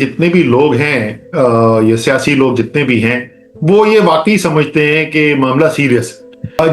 जितने भी लोग हैं, ये सियासी लोग जितने भी हैं, वो ये वाकई समझते हैं कि मामला सीरियस है।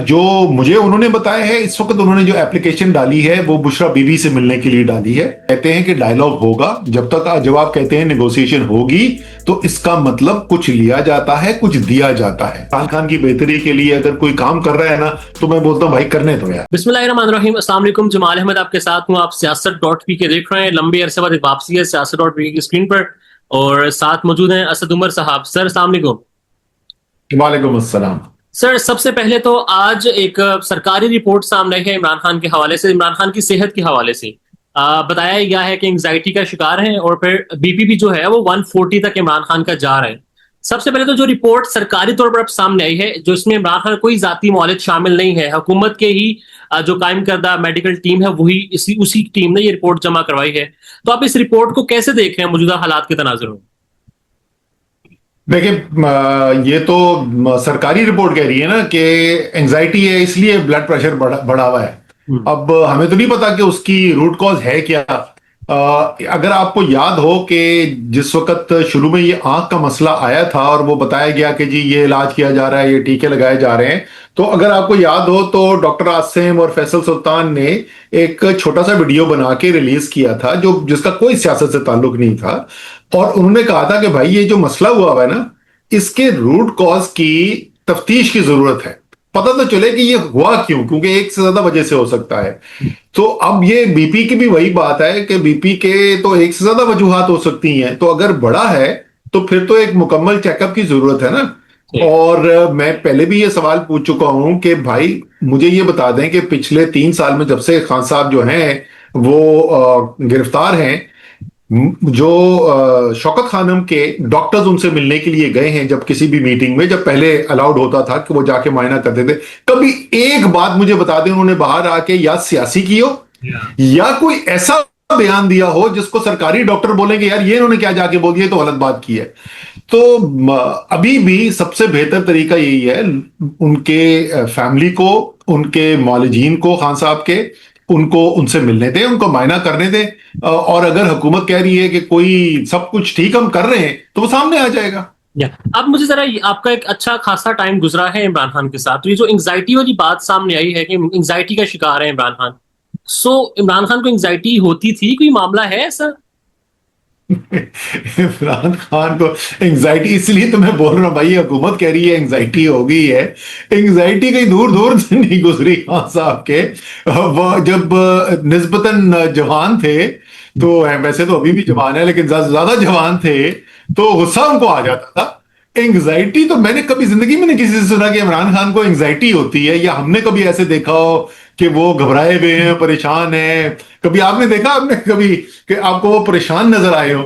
जो मुझे उन्होंने बताया है, इस वक्त उन्होंने जो एप्लीकेशन डाली है वो बुशरा बीवी से मिलने के लिए डाली है। कहते हैं कि डायलॉग होगा, जब आप कहते हैं नेगोशिएशन होगी, तो इसका मतलब कुछ लिया जाता है, कुछ दिया जाता है। इमरान खान की बेहतरी के लिए अगर कोई काम कर रहा है ना, तो मैं बोलता हूँ भाई करने दो यार। बिस्मिल्लाहिर्रहमानिर्रहीम। अस्सलाम वालेकुम। जमाल अहमद आपके साथ हूँ। आप सियासत डॉट पी के देख रहे हैं। लंबे अरसे बाद एक वापसी है सियासत डॉट पी की स्क्रीन पर, और साथ मौजूद हैं असद उमर साहब। सर अस्सलाम वालेकुम। वालेकुम अस्सलाम। सर सबसे पहले तो आज एक सरकारी रिपोर्ट सामने आई है इमरान खान के हवाले से, इमरान खान की सेहत के हवाले से। बताया गया है कि एंग्जाइटी का शिकार है और फिर बीपी भी जो है वो 140 तक इमरान खान का जा रहा है। सबसे पहले तो जो रिपोर्ट सरकारी तौर पर अब सामने आई है, जो इसमें इमरान खान कोई जाती मौलिद शामिल नहीं है, हुकूमत के ही जो कायम करदा मेडिकल टीम है वही उसी टीम ने ये रिपोर्ट जमा करवाई है। तो आप इस रिपोर्ट को कैसे देख रहे हैं मौजूदा हालात के तनाजुर में? देखिए, ये तो सरकारी रिपोर्ट कह रही है ना कि एंजाइटी है, इसलिए ब्लड प्रेशर बढ़ा हुआ है। अब हमें तो नहीं पता कि उसकी रूट कॉज है क्या। अगर आपको याद हो कि जिस वक्त शुरू में ये आंख का मसला आया था और वो बताया गया कि जी ये इलाज किया जा रहा है, ये टीके लगाए जा रहे हैं, तो अगर आपको याद हो तो डॉक्टर आसिम और फैसल सुल्तान ने एक छोटा सा वीडियो बना के रिलीज किया था, जो जिसका कोई सियासत से ताल्लुक नहीं था। और उन्होंने कहा था कि भाई ये जो मसला हुआ है ना, इसके रूट कॉज की तफ्तीश की जरूरत है। पता तो चले कि ये हुआ क्यों, क्योंकि एक से ज्यादा वजह से हो सकता है। तो अब ये बीपी की भी वही बात है कि बीपी के तो एक से ज्यादा वजूहात हो सकती हैं। तो अगर बड़ा है तो फिर तो एक मुकम्मल चेकअप की जरूरत है ना। और मैं पहले भी ये सवाल पूछ चुका हूं कि भाई मुझे ये बता दें कि पिछले 3 साल में जब से खान साहब जो हैं वो गिरफ्तार हैं, जो शौकत खानम के डॉक्टर्स उनसे मिलने के लिए गए हैं, जब किसी भी मीटिंग में, जब पहले अलाउड होता था कि वो जाके मुआयना करते थे, कभी एक बात मुझे बता दें उन्होंने बाहर आके या सियासी की हो या कोई ऐसा बयान दिया हो जिसको सरकारी डॉक्टर बोलेंगे यार ये इन्होंने क्या जाके बोल दिया, तो गलत बात की है। तो अभी भी सबसे बेहतर तरीका यही है, उनके फैमिली को, उनके मौलजीन को, खान साहब के, उनको उनसे मिलने दें, उनको मायना करने दें। और अगर हुकूमत कह रही है कि कोई सब कुछ ठीक हम कर रहे हैं, तो वो सामने आ जाएगा। अब मुझे जरा आपका एक अच्छा खासा टाइम गुजरा है इमरान खान के साथ, तो ये जो एंग्जाइटी वाली बात सामने आई है कि एंग्जाइटी का शिकार है इमरान खान। इमरान खान को एंग्जाइटी होती थी, कोई मामला है ऐसा? इमरान खान को एंग्जाइटी, इसलिए तो मैं बोल रहा हूं भाई, हुकूमत कह रही है एंग्जाइटी हो गई है। एंग्जाइटी कहीं दूर दूर से नहीं गुजरी खान साहब के। वो जब निस्बतन जवान थे, तो वैसे तो अभी भी जवान है लेकिन ज्यादा जवान थे, तो गुस्सा उनको आ जाता था। एंग्जाइटी तो मैंने कभी जिंदगी में नहीं किसी से सुना कि इमरान खान को एंग्जाइटी होती है, या हमने कभी ऐसे देखा हो कि वो घबराए हुए हैं, परेशान हैं। कभी आपने देखा, आपने कभी कि आपको वो परेशान नजर आए हो?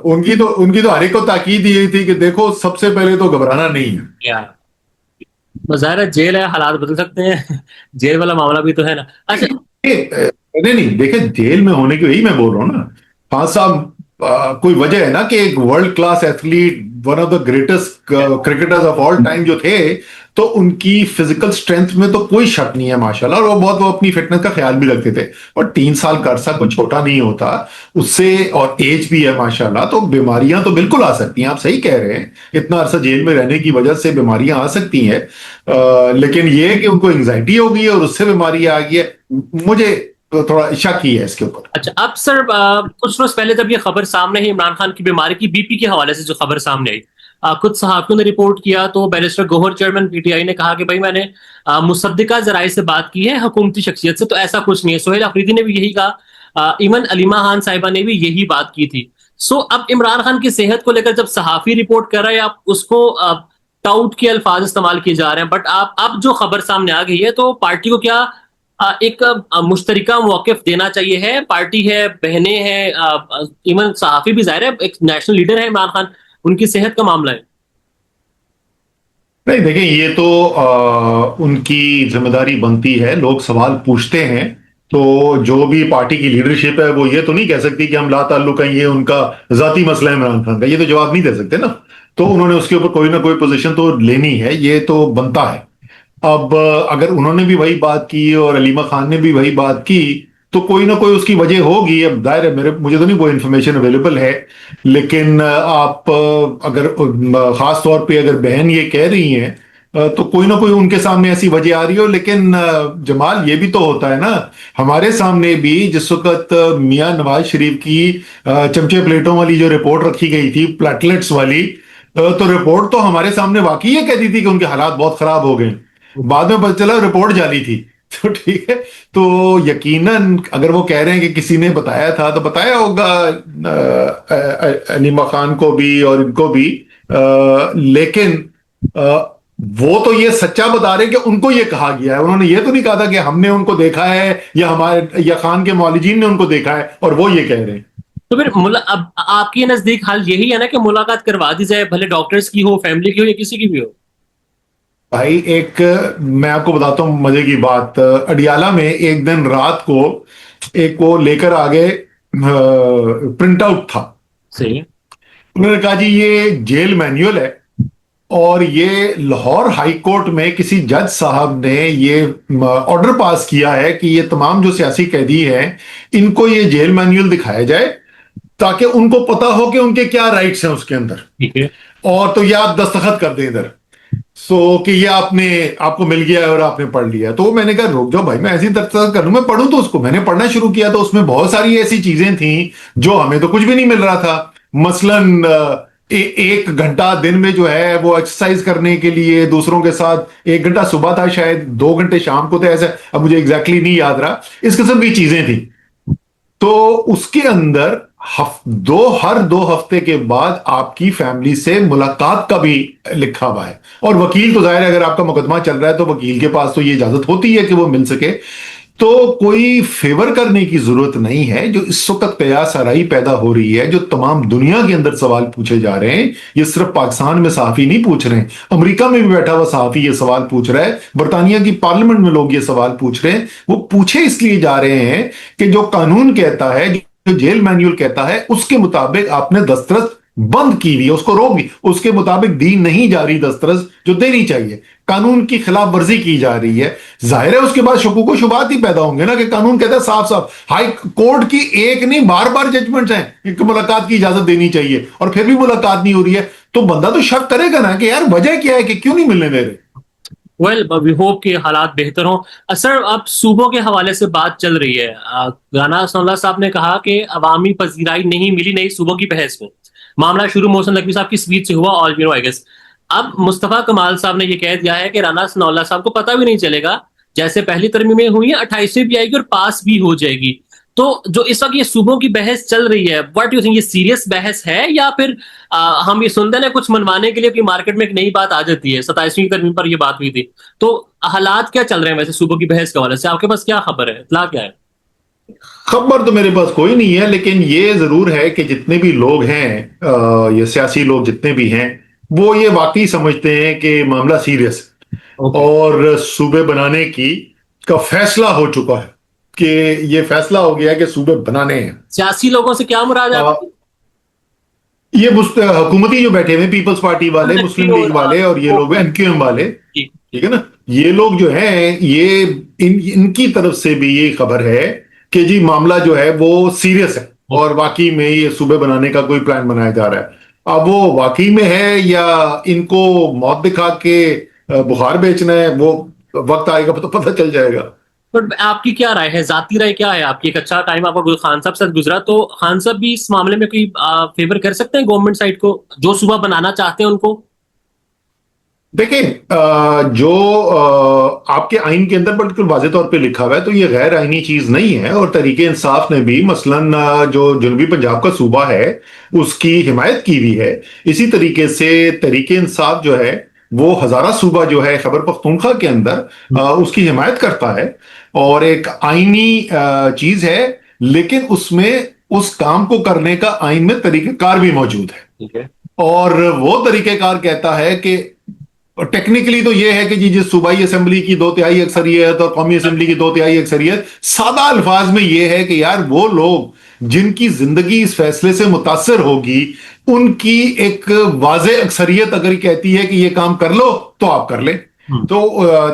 उनकी तो हर एक को ताकीद यही थी कि देखो सबसे पहले तो घबराना नहीं है। ज़ाहिर है जेल है, हालात बदल सकते हैं। जेल वाला मामला भी तो है ना। अच्छा, नहीं नहीं, देखे जेल में होने की वही मैं बोल रहा हूँ ना। खान साहब, कोई वजह है ना कि एक world class athlete, one of the greatest cricketers of all time जो थे, तो उनकी फिजिकल स्ट्रेंथ में तो कोई शक नहीं है माशाल्लाह, और वो अपनी फिटनेस का ख्याल भी रखते थे। और 3 साल का अरसा कोई छोटा नहीं होता उससे, और एज भी है माशाल्लाह, तो बीमारियां तो बिल्कुल आ सकती हैं। आप सही कह रहे हैं, इतना अरसा जेल में रहने की वजह से बीमारियां आ सकती हैं। लेकिन ये है कि उनको एंग्जाइटी हो गई है और उससे बीमारी आ गई है, मुझे तो थोड़ा शक ही है इसके ऊपर। अच्छा, अब सर कुछ रोज पहले जब ये खबर सामने आई इमरान खान की बीमारी की, बीपी के हवाले से जो खबर सामने आई, कुछ सहाफियों ने रिपोर्ट किया, तो बैरिस्टर गौहर चेयरमैन पीटीआई ने कहा कि भाई मैंने मुसद्दिका जराये से बात की है हुकूमती शख्सियत से, तो ऐसा कुछ नहीं है। सोहेल अफरीदी ने भी यही कहा, इवन अलीमा खान साहिबा ने भी यही बात की थी। अब इमरान खान की सेहत को लेकर जब सहाफी रिपोर्ट कर रहे हैं, आप उसको टाउट के अल्फाज इस्तेमाल किए जा रहे हैं, बट आप अब जो खबर सामने आ गई है, तो पार्टी को क्या एक मुश्तरिका मौकिफ देना चाहिए? है पार्टी है, बहनें हैं, इवन सहाफी भी जाहिर है एक नेशनल लीडर है इमरान खान, उनकी सेहत का मामला है। नहीं देखें, ये तो उनकी जिम्मेदारी बनती है, लोग सवाल पूछते हैं, तो जो भी पार्टी की लीडरशिप है वो ये तो नहीं कह सकती कि हम ला ताल्लुक हैं, ये उनका जाती मसला है इमरान खान का, ये तो जवाब नहीं दे सकते ना। तो उन्होंने उसके ऊपर कोई ना कोई पोजीशन तो लेनी है, ये तो बनता है। अब अगर उन्होंने भी वही बात की और अलीमा खान ने भी वही बात की, तो कोई ना कोई उसकी वजह होगी। अब दायर है, मुझे तो नहीं वो इन्फॉर्मेशन अवेलेबल है, लेकिन आप अगर खास तौर पे अगर बहन ये कह रही हैं तो कोई ना कोई उनके सामने ऐसी वजह आ रही हो। लेकिन जमाल, ये भी तो होता है ना, हमारे सामने भी जिस वक्त मियां नवाज शरीफ की चमचे प्लेटों वाली जो रिपोर्ट रखी गई थी, प्लेटलेट्स वाली, तो रिपोर्ट तो हमारे सामने वाकई ये कहती थी कि उनके हालात बहुत खराब हो गए। बाद में पता चला रिपोर्ट जाली थी। तो ठीक है, तो यकीनन अगर वो कह रहे हैं कि किसी ने बताया था, तो बताया होगा अनीमा खान को भी और इनको भी। लेकिन वो तो ये सच्चा बता रहे हैं कि उनको ये कहा गया है। उन्होंने ये तो नहीं कहा था कि हमने उनको देखा है या हमारे या खान के मौलिजीन ने उनको देखा है और वो ये कह रहे हैं। तो फिर अब आपके नजदीक हाल यही है ना कि मुलाकात करवा दी जाए, भले डॉक्टर्स की हो, फैमिली की हो या किसी की भी हो। भाई, एक मैं आपको बताता हूँ मजे की बात। अडियाला में एक दिन रात को एक वो लेकर आ गए, प्रिंट आउट था। सही। उन्होंने कहा जी ये जेल मैनुअल है और ये लाहौर हाई कोर्ट में किसी जज साहब ने ये ऑर्डर पास किया है कि ये तमाम जो सियासी कैदी हैं इनको ये जेल मैनुअल दिखाया जाए ताकि उनको पता हो कि उनके क्या राइट्स हैं उसके अंदर। ठीक है। और तो ये आप दस्तखत कर दें इधर, कि ये आपको मिल गया है और आपने पढ़ लिया। तो मैंने कहा रुक जाओ भाई, मैं ऐसी दस्तखत कर लूं, मैं पढ़ूं। तो उसको मैंने पढ़ना शुरू किया तो उसमें बहुत सारी ऐसी चीजें थी जो हमें तो कुछ भी नहीं मिल रहा था। मसलन एक घंटा दिन में जो है वो एक्सरसाइज करने के लिए दूसरों के साथ, 1 घंटा सुबह था शायद, 2 घंटे शाम को थे, ऐसा अब मुझे एग्जैक्टली नहीं याद रहा। इस किस्म की चीजें थी। तो उसके अंदर हर 2 हफ्ते के बाद आपकी फैमिली से मुलाकात का भी लिखा हुआ है। और वकील तो जाहिर है, अगर आपका मुकदमा चल रहा है तो वकील के पास तो ये इजाजत होती है कि वो मिल सके। तो कोई फेवर करने की जरूरत नहीं है। जो इस वक्त कयास आराई पैदा हो रही है, जो तमाम दुनिया के अंदर सवाल पूछे जा रहे हैं, ये सिर्फ पाकिस्तान में सहाफी नहीं पूछ रहे हैं, अमेरिका में भी बैठा हुआ सहाफी ये सवाल पूछ रहा है, बरतानिया की पार्लियामेंट में लोग ये सवाल पूछ रहे हैं। वो पूछे इसलिए जा रहे हैं कि जो कानून कहता है, जो जेल मैनुअल कहता है, उसके मुताबिक आपने दस्तरस बंद की हुई है, उसको रोक दी, उसके मुताबिक दी नहीं जा रही दस्तरस जो देनी चाहिए, कानून की खिलाफ वर्जी की जा रही है। जाहिर है उसके बाद शुकूक शुबात ही पैदा होंगे ना, कि कानून कहता है साफ साफ, हाई कोर्ट की एक नहीं बार बार जजमेंट्स हैं कि मुलाकात की इजाजत देनी चाहिए और फिर भी मुलाकात नहीं हो रही है। तो बंदा तो शक करेगा ना कि यार वजह क्या है कि क्यों नहीं मिलने दे रहे। वेल, वी होप कि हालात बेहतर हों। सर, अब सूबों के हवाले से बात चल रही है। राना सनाउल्लाह साहब ने कहा कि अवामी पजीराई नहीं मिली नई सूबों की बहस में। मामला शुरू मोहसिन नकवी साहब की स्पीच से हुआ, ऑल आई गेस। अब मुस्तफा कमाल साहब ने यह कह दिया है कि राना सनाउल्लाह साहब को पता भी नहीं चलेगा, जैसे पहली तरमीमें हुई है 28वीं भी आएगी और पास भी हो जाएगी। तो जो इस वक्त ये सूबों की बहस चल रही है, व्हाट यू थिंक, ये सीरियस बहस है या फिर हम ये सुनते हैं कुछ मनवाने के लिए कि मार्केट में एक नई बात आ जाती है? 27वीं तरमीम पर ये बात हुई थी। तो हालात क्या चल रहे हैं वैसे सूबों की बहस के हवाले से? आपके पास क्या खबर है, इत्तला क्या है? खबर तो मेरे पास कोई नहीं है, लेकिन ये जरूर है कि जितने भी लोग हैं, ये सियासी लोग जितने भी हैं, वो ये वाकई समझते हैं कि मामला सीरियस है और सूबे बनाने का फैसला हो चुका है, कि ये फैसला हो गया है कि सूबे बनाने हैं। सियासी लोगों से क्या मुराद है आपकी? ये हुकूमती जो बैठे हुए, पीपल्स पार्टी वाले, मुस्लिम लीग वाले और ये लोग एमक्यूएम वाले, ठीक है ना, ये लोग जो हैं, ये इनकी तरफ से भी ये खबर है कि जी मामला जो है वो सीरियस है और वाकई में ये सूबे बनाने का कोई प्लान बनाया जा रहा है। अब वो वाकई में है या इनको मौत दिखा के बुखार बेचना है, वो वक्त आएगा तो पता चल जाएगा। पर आपकी क्या राय है, जाती राय क्या है आपकी? एक अच्छा टाइम आपका खान साहब से गुजरा, तो खान साहब भी इस मामले में कोई फेवर कर सकते हैं गवर्नमेंट साइड को, जो सूबा बनाना चाहते हैं उनको? देखें, जो आपके आइन के अंदर बिल्कुल वाज़ेह तौर पे लिखा हुआ है, तो ये गैर आइनी चीज नहीं है। और तहरीक इंसाफ ने भी मसलन जो जनूबी पंजाब का सूबा है उसकी हिमायत की हुई है। इसी तरीके से तहरीक इंसाफ जो है वो हजारा सूबा जो है खैबर पख्तूनख्वा के अंदर उसकी हिमायत करता है और एक आइनी चीज है, लेकिन उसमें उस काम को करने का आइन में तरीकेकार भी मौजूद है। ठीक है। और वो तरीकेकार कहता है कि टेक्निकली तो ये है कि जी जिस सूबाई असेंबली की 2/3 अक्सरियत और कौमी असेंबली की 2/3 अक्सरियत, सादा अल्फाज में ये है कि यार वो लोग जिनकी जिंदगी इस फैसले से मुतासर होगी, उनकी एक वाज़े अक्सरियत अगर कहती है कि ये काम कर लो तो आप कर लें। तो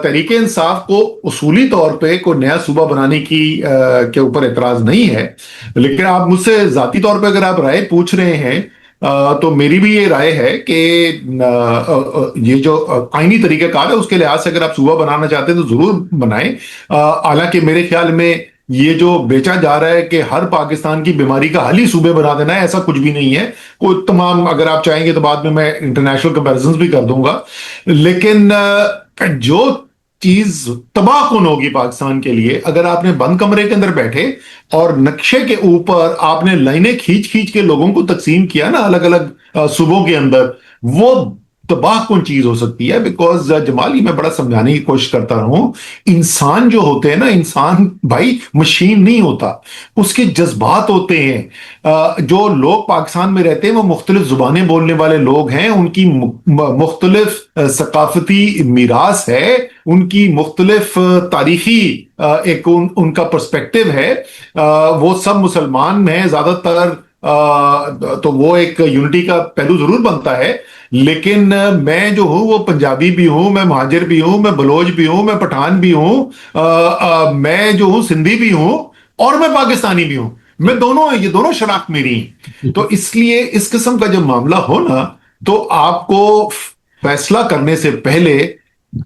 तहरीके इंसाफ को उसूली तौर पे कोई नया सूबा बनाने की के ऊपर एतराज नहीं है, लेकिन आप मुझसे जाती तौर पे अगर आप राय पूछ रहे हैं तो मेरी भी ये राय है कि ये जो आईनी तरीकाकार है उसके लिहाज से अगर आप सूबा बनाना चाहते हैं तो जरूर बनाएं। हालांकि मेरे ख्याल में ये जो बेचा जा रहा है कि हर पाकिस्तान की बीमारी का हल ही सूबे बना देना है, ऐसा कुछ भी नहीं है। कोई तमाम, अगर आप चाहेंगे तो बाद में मैं इंटरनेशनल कंपैरिजंस भी कर दूंगा, लेकिन जो चीज तबाहकुन होगी पाकिस्तान के लिए, अगर आपने बंद कमरे के अंदर बैठे और नक्शे के ऊपर आपने लाइनें खींच खींच के लोगों को तकसीम किया ना अलग अलग सूबों के अंदर, वो तबाहकुन चीज हो सकती है। बिकॉज जमाली, मैं बड़ा समझाने की कोशिश करता रहा हूं, इंसान जो होते हैं ना, इंसान भाई मशीन नहीं होता, उसके जज्बात होते हैं। जो लोग पाकिस्तान में रहते हैं वो मुख्तलिफ जुबानें बोलने वाले लोग हैं, उनकी मुख्तलिफ सकाफती मीरास है, उनकी मुख्तलिफ तारीखी एक उनका पर्सपेक्टिव है। वो सब मुसलमान हैं ज्यादातर, तो वो एक यूनिटी का पहलू जरूर बनता है। लेकिन मैं जो हूं वो पंजाबी भी हूं, मैं महाजिर भी हूं, मैं बलोच भी हूं, मैं पठान भी हूं, मैं जो हूं सिंधी भी हूं, और मैं पाकिस्तानी भी हूं। मैं दोनों, ये दोनों शनाख्त मेरी हैं। तो इसलिए इस किस्म का जब मामला हो ना, तो आपको फैसला करने से पहले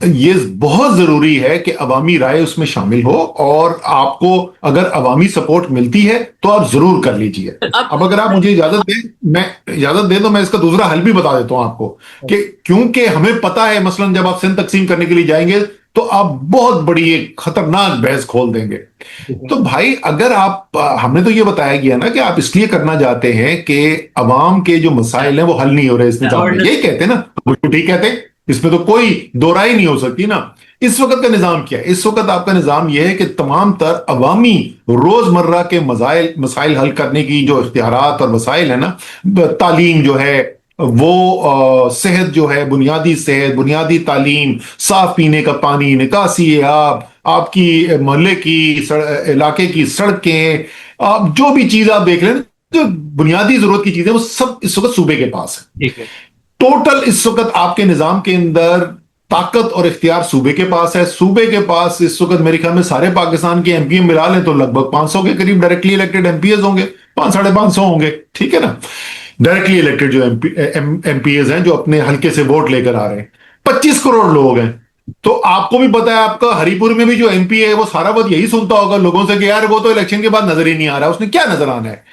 ये बहुत जरूरी है कि अवामी राय उसमें शामिल हो, और आपको अगर अवामी सपोर्ट मिलती है तो आप जरूर कर लीजिए। अब अगर आप मुझे इजाजत दें तो मैं इसका दूसरा हल भी बता देता हूं आपको, कि क्योंकि हमें पता है मसलन जब आप सिंध तकसीम करने के लिए जाएंगे तो आप बहुत बड़ी एक खतरनाक बहस खोल देंगे। तो भाई, अगर आप, हमें तो ये बताया गया ना कि आप इसलिए करना चाहते हैं कि अवाम के जो मसाइल हैं वो हल नहीं हो रहे इस निजाम में, यही कहते हैं ना, बिल्कुल ठीक कहते हैं, इसमें तो कोई दो राय नहीं हो सकती ना। इस वक्त का निजाम क्या है? इस वक्त आपका निजाम यह है कि तमाम तर अवामी रोजमर्रा के मसाइल हल करने की जो इख्तियारात और वसाइल है ना, तालीम जो है वो, सेहत जो है, बुनियादी सेहत, बुनियादी तालीम, साफ पीने का पानी, निकासी आपकी मोहल्ले की इलाके की सड़कें, आप जो भी चीज आप देख रहे हैं, जो बुनियादी जरूरत की चीजें, वो सब इस वक्त सूबे के पास है। टोटल इस वक्त आपके निजाम के अंदर ताकत और इख्तियार सूबे के पास है। सूबे के पास इस वक्त मेरे ख्याल में सारे पाकिस्तान के एमपी मिला लें तो लगभग 500 के करीब डायरेक्टली इलेक्टेड एमपीएस होंगे, 500-550 होंगे, ठीक है ना। डायरेक्टली इलेक्टेड जो एमपीएस हैं, जो अपने हल्के से वोट लेकर आ रहे हैं, 25 करोड़ लोग हैं। तो आपको भी पता है, आपका हरिपुर में भी जो एमपी है वो सारा वक्त यही सुनता होगा लोगों से कि यार वो तो इलेक्शन के बाद नजर ही नहीं आ रहा, उसने क्या नजर आना है।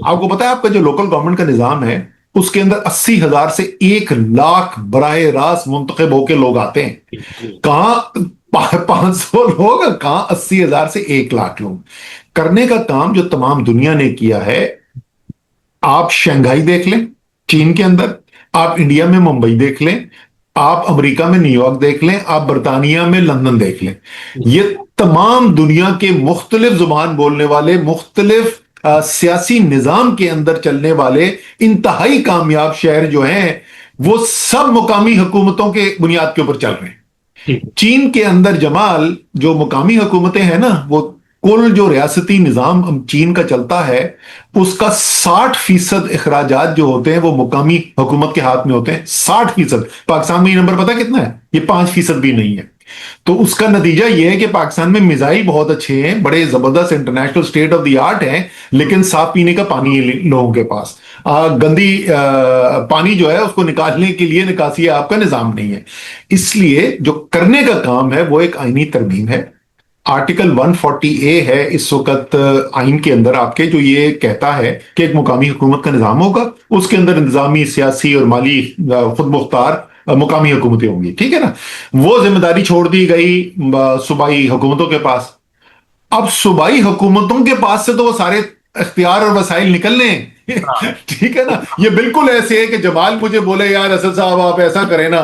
आपको पता है आपका जो लोकल गवर्नमेंट का निजाम है उसके अंदर 80,000 से 1 लाख बराह रास्त मुंतखब होके लोग आते हैं। कहां 500 लोग, कहां 80,000 से 1 लाख लोग। करने का काम जो तमाम दुनिया ने किया है, आप शंघाई देख लें चीन के अंदर, आप इंडिया में मुंबई देख लें, आप अमेरिका में न्यूयॉर्क देख लें, आप बरतानिया में लंदन देख लें, ये तमाम दुनिया के मुख्तलिफ जुबान बोलने वाले, मुख्तलिफ सियासी निजाम के अंदर चलने वाले इंतहाई कामयाब शहर जो हैं, वो सब मुकामी हुकूमतों के बुनियाद के ऊपर चल रहे हैं। चीन के अंदर जमाल, जो मुकामी हुकूमतें हैं ना, वो कुल जो रियासती निजाम चीन का चलता है उसका 60% अखराजात जो होते हैं वो मुकामी हुकूमत के हाथ में होते हैं। 60%। पाकिस्तान में ये नंबर पता कितना है? ये 5% भी नहीं है। तो उसका नतीजा यह है कि पाकिस्तान में मिसाइल बहुत अच्छे हैं, बड़े जबरदस्त international state of the art हैं, लेकिन साफ पीने का पानी है लोगों के पास। गंदी पानी जो है उसको निकालने के लिए निकासी आपका निजाम नहीं है। इसलिए जो करने का काम है वो एक आईनी तरमीम है। आर्टिकल 140A है इस वक्त आइन के अंदर आपके, जो ये कहता है कि एक मुकामी हुकूमत का निजाम होगा, उसके अंदर इंतजामी, सियासी और माली खुद मुख्तार मुकामी हुकूमतें होंगी, ठीक है ना। वो जिम्मेदारी छोड़ दी गई सूबाई हुकूमतों के पास। अब सूबाई हुकूमतों के पास से तो वो सारे इख्तियार और वसाइल निकलने ठीक है ना। ये बिल्कुल ऐसे है कि जमाल मुझे बोले यार असद साहब आप ऐसा करें ना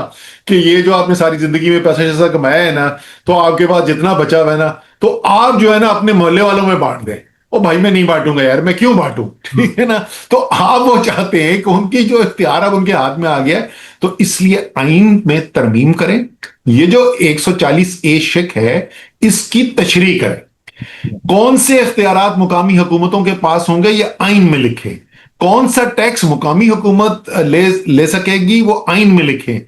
कि ये जो आपने सारी जिंदगी में पैसा जैसा कमाया है ना, तो आपके पास जितना बचा हुआ है ना, तो आप जो है ना अपने मोहल्ले वालों में बांट दें। ओ भाई मैं नहीं बांटूंगा यार, मैं क्यों बांटूं, ठीक है ना। तो आप वो चाहते हैं कि उनकी जो इख्तियार अब उनके हाथ में आ गया है, तो इसलिए आइन में तरमीम करें। ये जो 140A शिक है इसकी तशरीह करें। कौन से इख्तियारात मुकामी हुकूमतों के पास होंगे ये आइन में लिखें। कौन सा टैक्स मुकामी हुकूमत ले सकेगी वो आइन में लिखें।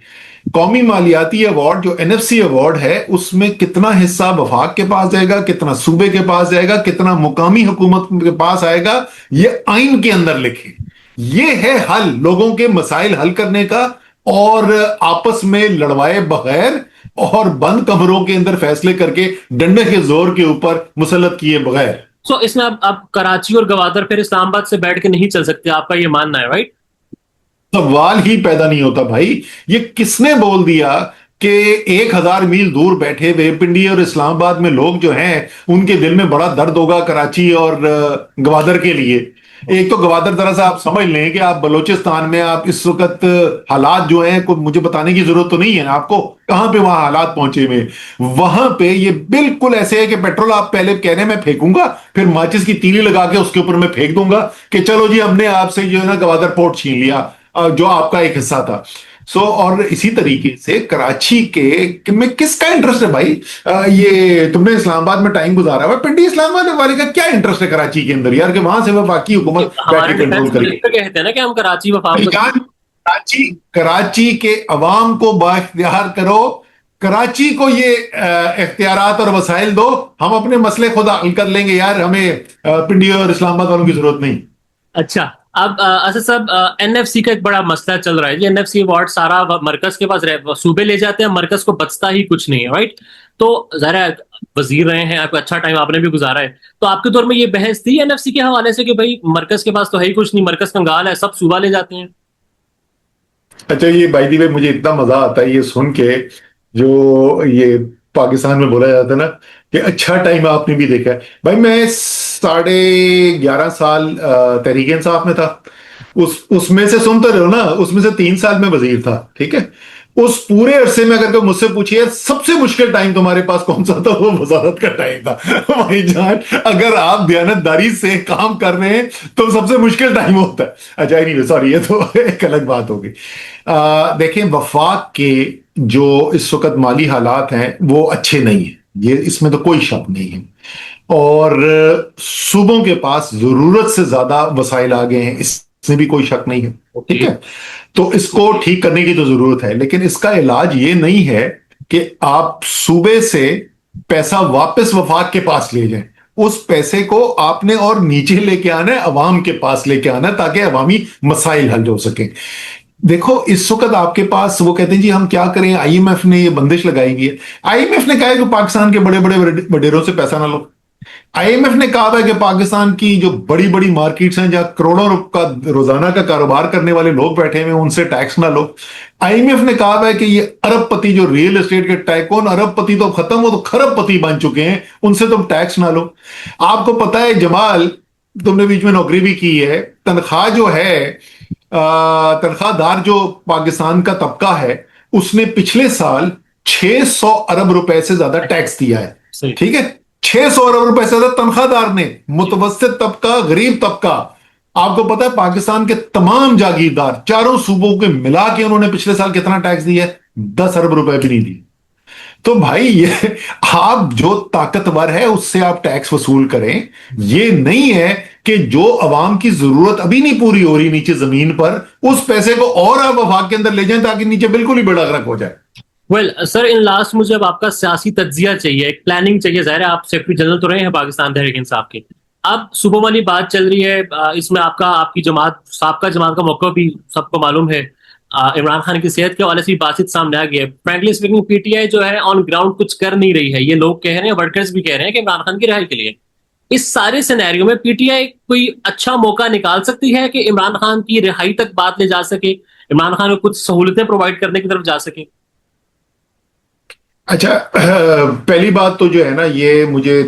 कौमी मालियाती अवार्ड जो एनएफसी अवार्ड है उसमें कितना हिस्सा वफाक के पास जाएगा, कितना सूबे के पास जाएगा, कितना मुकामी हुकूमत के पास आएगा, ये आइन के अंदर लिखे। ये है हल लोगों के मसाइल हल करने का, और आपस में लड़वाए बगैर और बंद कमरों के अंदर फैसले करके डंडे के जोर के ऊपर मुसल्लत किए बगैर। सो इसमें अब कराची और गवादर फिर इस्लामाबाद से बैठ के नहीं चल सकते, आपका ये मानना है, राइट? सवाल ही पैदा नहीं होता भाई। ये किसने बोल दिया कि 1000 मील दूर बैठे हुए पिंडी और इस्लामाबाद में लोग जो हैं उनके दिल में बड़ा दर्द होगा कराची और गवादर के लिए। एक तो गवादर जरा सा आप समझ लें कि आप बलोचिस्तान में आप इस वक्त हालात जो हैं, को मुझे बताने की जरूरत तो नहीं है आपको कहां पे वहां हालात पहुंचे हुए। वहां पे ये बिल्कुल ऐसे है कि पेट्रोल आप पहले कह रहे हैं मैं फेंकूंगा, फिर माचिस की तीली लगा के उसके ऊपर मैं फेंक दूंगा कि चलो जी हमने आपसे जो है ना गवादर पोर्ट छीन लिया, जो आपका एक हिस्सा था। और इसी तरीके से कराची में किसका इंटरेस्ट है भाई? ये तुमने इस्लामाबाद में टाइम गुजारा हुआ, पिंडी इस्लामाबाद वाले का क्या इंटरेस्ट है कराची के अंदर यार, कि वहां से वफाकी हुकूमत हमारे बैठ के कंट्रोल डिफेंस करेगी? मिनिस्टर कहते हैं ना कि हम कराची वफाक कराची के अवाम को बाइख्तियार करो, कराची को ये इख्तियारात और वसाइल दो, हम अपने मसले खुद हल कर लेंगे यार, हमें पिंडी और इस्लामाबाद वालों की जरूरत नहीं। अच्छा, अब असद साहब, एनएफसी का एक बड़ा मसला चल रहा है जी। एनएफसी अवार्ड सारा मरकज के पास सूबे ले जाते हैं, मरकज को बचता ही कुछ नहीं है, राइट? तो जरा वजीर रहे हैं आप, अच्छा टाइम आपने भी गुजारा है, तो आपके दौर में ये बहस थी एनएफसी के हवाले से कि भाई मरकज के पास तो है ही कुछ नहीं, मरकज कंगाल है, सब सूबा ले जाते हैं? अच्छा, ये बाय द वे मुझे इतना मजा आता है ये सुन के, जो ये पाकिस्तान में बोला जाता है ना कि अच्छा टाइम आपने भी देखा है। भाई मैं 11.5 साल तहरीक इंसाफ में था, उसमें से सुनते रहो ना, उसमें से 3 साल में वजीर था, ठीक है। उस पूरे अरसे में अगर कोई मुझसे पूछिए सबसे मुश्किल टाइम तुम्हारे पास कौन सा था, वो वजारत का टाइम था भाईजान। अगर आप दयानतदारी से काम कर रहे हैं तो सबसे मुश्किल टाइम होता है। अच्छा नहीं, सॉरी, ये तो एक अलग बात होगी। देखें, वफाक के जो इस वक्त माली हालात हैं वो अच्छे नहीं है, ये इसमें तो कोई शक नहीं है, और सूबों के पास जरूरत से ज्यादा वसाइल आ गए हैं, इसमें भी कोई शक नहीं है, ठीक है। तो इसको ठीक करने की तो जरूरत है, लेकिन इसका इलाज ये नहीं है कि आप सूबे से पैसा वापस वफाक के पास ले जाएं। उस पैसे को आपने और नीचे लेके आना है, अवाम के पास लेके आना है, ताकि अवामी मसाइल हल हो सके। देखो इस वक्त आपके पास, वो कहते हैं जी हम क्या करें, आईएमएफ ने ये बंदिश लगाई है। आईएमएफ ने कहा है कि पाकिस्तान के बड़े बड़े वडेरों से पैसा ना लो। आईएमएफ ने कहा है कि पाकिस्तान की जो बड़ी बड़ी मार्केट्स हैं जहां करोड़ों का रोजाना का कारोबार करने वाले लोग बैठे हुए हैं उनसे टैक्स ना लो। आईएमएफ ने कहा है कि ये अरबपति जो रियल एस्टेट के टाइकून, अरबपति तो खत्म, वो तो खरबपति बन चुके हैं, उनसे तुम टैक्स ना लो। आपको पता है जमाल, तुमने बीच में नौकरी भी की है, तनख्वाह जो है, तनख्वाहदार जो पाकिस्तान का तबका है उसने पिछले साल 600 अरब रुपए से ज्यादा टैक्स दिया है, ठीक है। 600 अरब रुपए से ज्यादा तनख्वाहदार ने, मुतवस्सित तबका, गरीब तबका। आपको पता है पाकिस्तान के तमाम जागीरदार चारों सूबों के मिला के उन्होंने पिछले साल कितना टैक्स दिया है? 10 अरब रुपए भी नहीं दिए। तो भाई ये आप जो ताकतवर है उससे आप टैक्स वसूल करें, ये नहीं है कि जो अवाम की जरूरत अभी नहीं पूरी हो रही नीचे जमीन पर, उस पैसे को और आप वफाक के अंदर ले जाएं ताकि नीचे बिल्कुल ही बेड़ागर्क हो जाए। वेल सर, इन लास्ट मुझे अब आपका सियासी तज्जिया चाहिए, एक प्लानिंग चाहिए। जाहिर है आप सेक्रेटरी जनरल तो रहे हैं पाकिस्तान तहरीक इंसाफ के, अब सुबह वाली बात चल रही है, इसमें आपकी जमात, साबका जमात का मौका भी सबको मालूम है। इमरान खान की सेहत के हवाले से भी बातचीत सामने आ गई है। फ्रैंकली स्पीकिंग पीटीआई जो है ऑन ग्राउंड कुछ कर नहीं रही है, ये लोग कह रहे हैं, वर्कर्स भी कह रहे हैं कि इमरान खान की रिहाई के लिए। इस सारे सिनेरियो में पीटीआई कोई अच्छा मौका निकाल सकती है कि इमरान खान की रिहाई तक बात ले जा सके, इमरान खान को कुछ सहूलतें प्रोवाइड करने की तरफ जा सके? अच्छा, पहली बात तो जो है ना, ये मुझे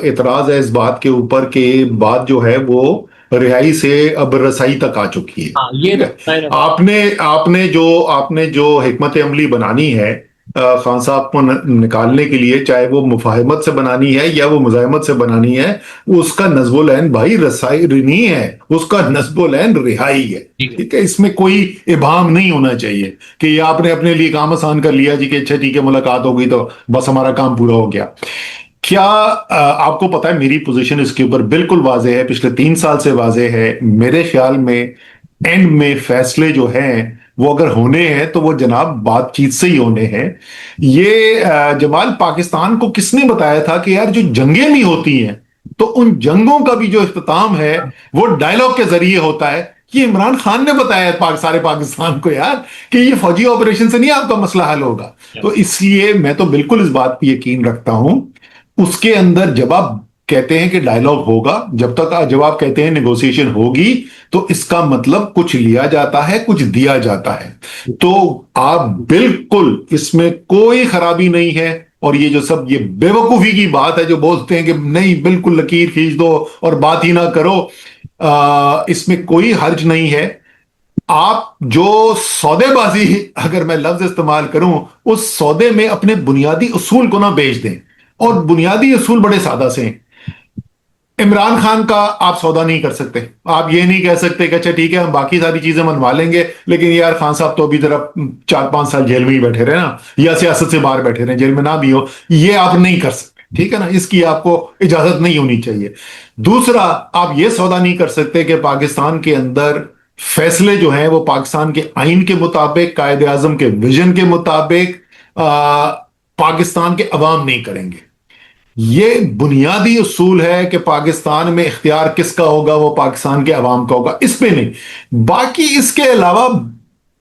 एतराज है इस बात के ऊपर कि बात जो है वो रिहाई से अब रसाई तक आ चुकी है। हाँ, ये आपने जो हिकमत अमली बनानी है खान साहब को निकालने के लिए, चाहे वो मुफाहमत से बनानी है या वो मुजाहमत से बनानी है, उसका नस्बुल ऐन भाई रसाई नहीं है, उसका नस्बुल ऐन रिहाई है, ठीक है। इसमें कोई इबाम नहीं होना चाहिए कि ये आपने अपने लिए काम आसान कर लिया जी कि अच्छा ठीक है मुलाकात हो गई तो बस हमारा काम पूरा हो गया। क्या आपको पता है मेरी पोजीशन इसके ऊपर बिल्कुल वाज़ेह है, पिछले 3 साल से वाज़ेह है। मेरे ख्याल में एंड में फैसले जो हैं वो अगर होने हैं तो वो जनाब बातचीत से ही होने हैं। ये जमाल, पाकिस्तान को किसने बताया था कि यार जो जंगें भी होती हैं तो उन जंगों का भी जो इख्तिताम है वो डायलॉग के जरिए होता है? ये इमरान खान ने बताया है सारे पाकिस्तान को यार कि ये फौजी ऑपरेशन से नहीं आपका मसला हल होगा। तो इसलिए मैं तो बिल्कुल इस बात पर यकीन रखता हूं। उसके अंदर जब आप कहते हैं कि डायलॉग होगा, जब आप कहते हैं नेगोशिएशन होगी, तो इसका मतलब कुछ लिया जाता है, कुछ दिया जाता है। तो आप बिल्कुल, इसमें कोई खराबी नहीं है। और ये जो सब ये बेवकूफी की बात है जो बोलते हैं कि नहीं बिल्कुल लकीर खींच दो और बात ही ना करो, इसमें कोई हर्ज नहीं है। आप जो सौदेबाजी, अगर मैं लफ्ज इस्तेमाल करूं, उस सौदे में अपने बुनियादी उसूल को ना बेच दें। और बुनियादी उसूल बड़े सादा से हैं। इमरान खान का आप सौदा नहीं कर सकते। आप ये नहीं कह सकते कि अच्छा ठीक है हम बाकी सारी चीजें मनवा लेंगे, लेकिन यार खान साहब तो अभी जरा 4-5 साल जेल में ही बैठे रहे ना, या सियासत से बाहर बैठे रहे, जेल में ना भी हो, ये आप नहीं कर सकते। ठीक है ना, इसकी आपको इजाजत नहीं होनी चाहिए। दूसरा, आप ये सौदा नहीं कर सकते कि पाकिस्तान के अंदर फैसले जो हैं वो पाकिस्तान के आइन के मुताबिक, कायदे आजम के विजन के मुताबिक पाकिस्तान के अवाम नहीं करेंगे। ये बुनियादी उसूल है कि पाकिस्तान में इख्तियार किसका होगा, वो पाकिस्तान के अवाम का होगा, इस पे नहीं। बाकी इसके अलावा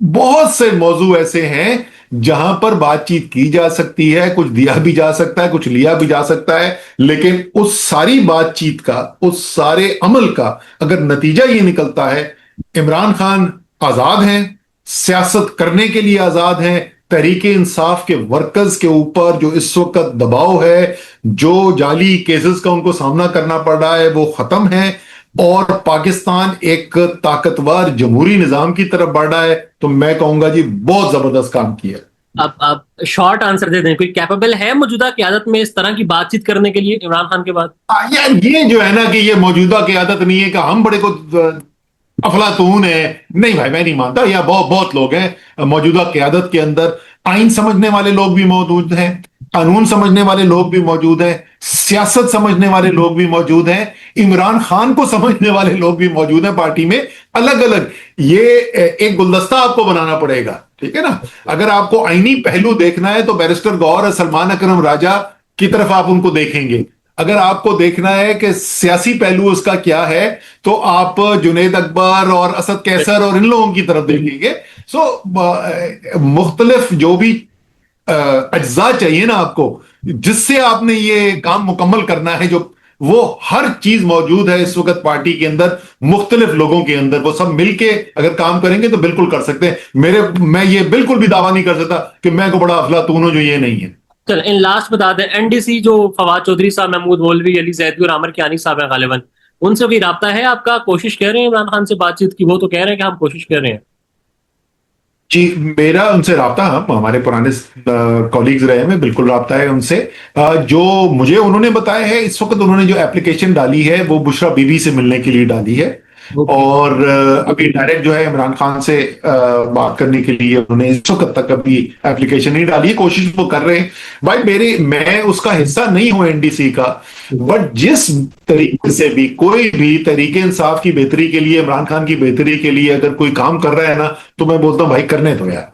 बहुत से मौजू ऐसे हैं जहां पर बातचीत की जा सकती है, कुछ दिया भी जा सकता है, कुछ लिया भी जा सकता है, लेकिन उस सारी बातचीत का, उस सारे अमल का अगर नतीजा ये निकलता है, इमरान खान आजाद हैं, सियासत करने के लिए आजाद हैं, तहरीके इंसाफ के वर्कर्स के ऊपर जो इस वक्त दबाव है, जो जाली केसेस का उनको सामना करना पड़ रहा है, वो खत्म है, और पाकिस्तान एक ताकतवर जमहूरी निजाम की तरफ बढ़ रहा है, तो मैं कहूंगा जी बहुत जबरदस्त काम किया। अब शॉर्ट आंसर दे दें, कोई कैपेबल है मौजूदा क़यादत में इस तरह की बातचीत करने के लिए इमरान खान के बाद? यार ये जो है ना कि ये मौजूदा क़यादत नहीं है कि हम बड़े को अफलातून है, नहीं भाई मैं नहीं मानता। या बहुत बहुत लोग हैं मौजूदा क़यादत के अंदर, आइन समझने वाले लोग भी मौजूद हैं, कानून समझने वाले लोग भी मौजूद हैं, सियासत समझने वाले लोग भी मौजूद हैं, इमरान खान को समझने वाले लोग भी मौजूद हैं पार्टी में, अलग अलग। ये एक गुलदस्ता आपको बनाना पड़ेगा, ठीक है ना। अगर आपको आईनी पहलू देखना है तो बैरिस्टर गौहर और सलमान अकरम राजा की तरफ आप उनको देखेंगे। अगर आपको देखना है कि सियासी पहलू उसका क्या है, तो आप जुनैद अकबर और असद कैसर और इन लोगों की तरफ देखेंगे। सो मुख्तलिफ जो भी अज्जा चाहिए ना आपको, जिससे आपने ये काम मुकम्मल करना है, जो वो हर चीज मौजूद है इस वक्त पार्टी के अंदर, मुख्तलिफ लोगों के अंदर, वो सब मिलके अगर काम करेंगे तो बिल्कुल कर सकते हैं। मैं ये बिल्कुल भी दावा नहीं कर सकता कि मैं को बड़ा अफलातून हूं, जो ये नहीं है। चल इन लास्ट बता दें, एनडीसी जो फवाद चौधरी साहब, महमूद मौलवी, अली जैदी और आमिर कियानी साहब हैं गालिबन, उनसे कोई राब्ता है आपका? कोशिश कर रहे हैं इमरान खान से बातचीत की? वो तो कह रहे हैं कि हम कोशिश कर रहे हैं। जी, मेरा उनसे राब्ता, हम हमारे पुराने कॉलीग्स रहे हैं, मैं बिल्कुल राब्ता है उनसे। जो मुझे उन्होंने बताया है, इस वक्त उन्होंने जो एप्लीकेशन डाली है वो बुशरा बीबी से मिलने के लिए डाली है। और अभी डायरेक्ट जो है इमरान खान से बात करने के लिए उन्होंने इस वक्त तक अभी एप्लीकेशन नहीं डाली है। कोशिश वो कर रहे हैं भाई। मैं उसका हिस्सा नहीं हूं एनडीसी का, बट जिस तरीके से भी कोई भी तरीके इंसाफ की बेहतरी के लिए, इमरान खान की बेहतरी के लिए अगर कोई काम कर रहा है ना, तो मैं बोलता हूं भाई करने दो यार।